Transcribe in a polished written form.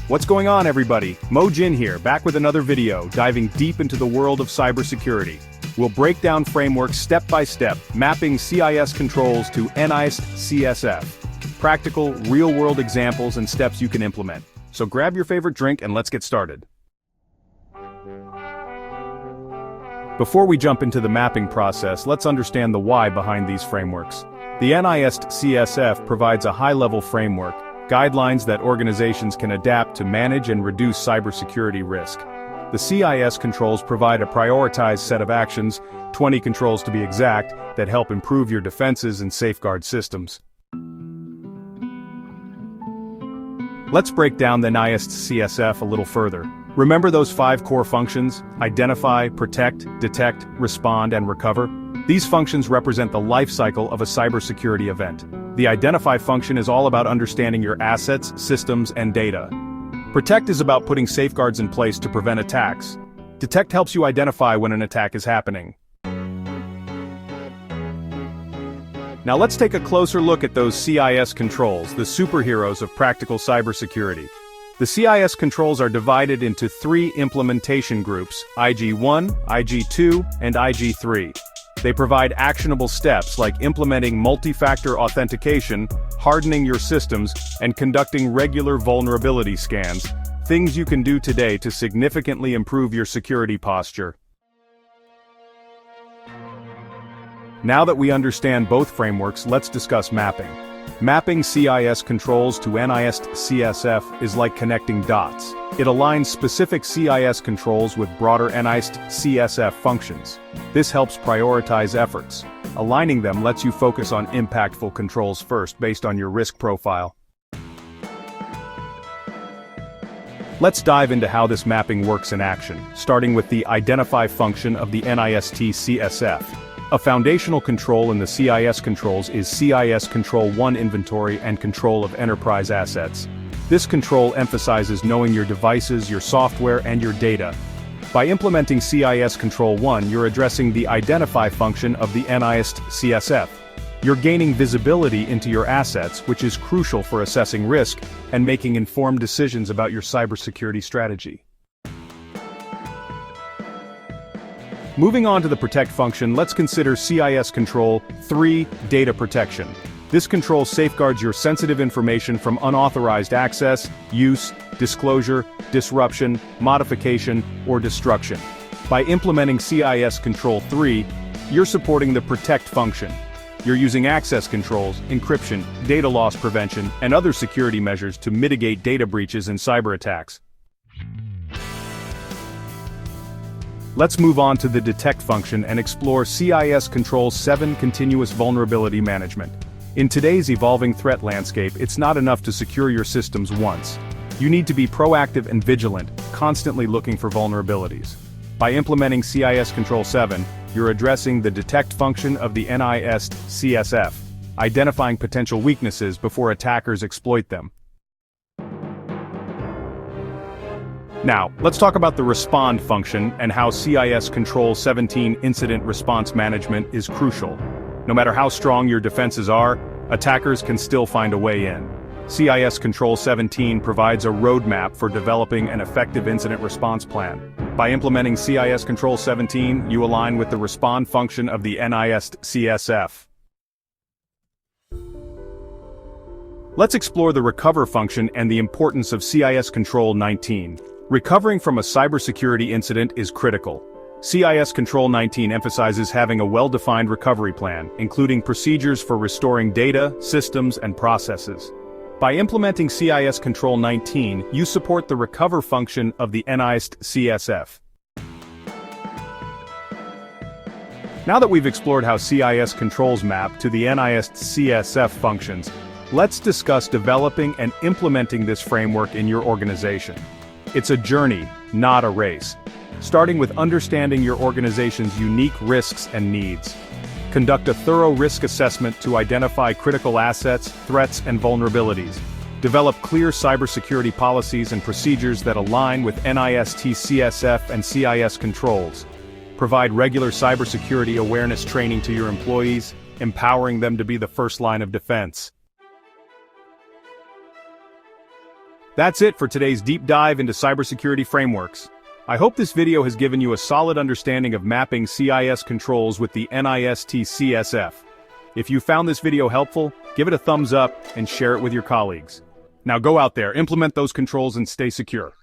What's going on, everybody? Mo Jin here, back with another video, diving deep into the world of cybersecurity. We'll break down frameworks step by step, mapping CIS controls to NIST CSF. Practical, real-world examples and steps you can implement. So grab your favorite drink and let's get started. Before we jump into the mapping process, let's understand the why behind these frameworks. The NIST CSF provides a high-level framework, guidelines that organizations can adapt to manage and reduce cybersecurity risk. The CIS controls provide a prioritized set of actions, 20 controls to be exact, that help improve your defenses and safeguard systems. Let's break down the NIST CSF a little further. Remember those 5 core functions: identify, protect, detect, respond, and recover? These functions represent the life cycle of a cybersecurity event. The identify function is all about understanding your assets, systems, and data. Protect is about putting safeguards in place to prevent attacks. Detect helps you identify when an attack is happening. Now let's take a closer look at those CIS controls, the superheroes of practical cybersecurity. The CIS controls are divided into 3 implementation groups: IG1, IG2, and IG3. They provide actionable steps like implementing multi-factor authentication, hardening your systems, and conducting regular vulnerability scans, things you can do today to significantly improve your security posture. Now that we understand both frameworks, let's discuss mapping. Mapping CIS controls to NIST CSF is like connecting dots. It aligns specific CIS controls with broader NIST CSF functions. This helps prioritize efforts. Aligning them lets you focus on impactful controls first based on your risk profile. Let's dive into how this mapping works in action, starting with the identify function of the NIST CSF. A foundational control in the CIS controls is CIS Control 1 inventory and control of enterprise assets. This control emphasizes knowing your devices, your software, and your data. By implementing CIS Control 1, you're addressing the identify function of the NIST CSF. You're gaining visibility into your assets, which is crucial for assessing risk and making informed decisions about your cybersecurity strategy. Moving on to the protect function, let's consider CIS Control 3, data protection. This control safeguards your sensitive information from unauthorized access, use, disclosure, disruption, modification, or destruction. By implementing CIS Control 3, you're supporting the protect function. You're using access controls, encryption, data loss prevention, and other security measures to mitigate data breaches and cyber attacks. Let's move on to the detect function and explore CIS Control 7 continuous vulnerability management. In today's evolving threat landscape, it's not enough to secure your systems once. You need to be proactive and vigilant, constantly looking for vulnerabilities. By implementing CIS Control 7, you're addressing the detect function of the NIST CSF, identifying potential weaknesses before attackers exploit them. Now, let's talk about the respond function and how CIS Control 17 incident response management is crucial. No matter how strong your defenses are, attackers can still find a way in. CIS Control 17 provides a roadmap for developing an effective incident response plan. By implementing CIS Control 17, you align with the respond function of the NIST CSF. Let's explore the recover function and the importance of CIS Control 19. Recovering from a cybersecurity incident is critical. CIS Control 19 emphasizes having a well-defined recovery plan, including procedures for restoring data, systems, and processes. By implementing CIS Control 19, you support the recover function of the NIST CSF. Now that we've explored how CIS controls map to the NIST CSF functions, let's discuss developing and implementing this framework in your organization. It's a journey, not a race. Starting with understanding your organization's unique risks and needs. Conduct a thorough risk assessment to identify critical assets, threats, and vulnerabilities. Develop clear cybersecurity policies and procedures that align with NIST CSF and CIS controls. Provide regular cybersecurity awareness training to your employees, empowering them to be the first line of defense. That's it for today's deep dive into cybersecurity frameworks. I hope this video has given you a solid understanding of mapping CIS controls with the NIST CSF. If you found this video helpful, give it a thumbs up and share it with your colleagues. Now go out there, implement those controls and stay secure.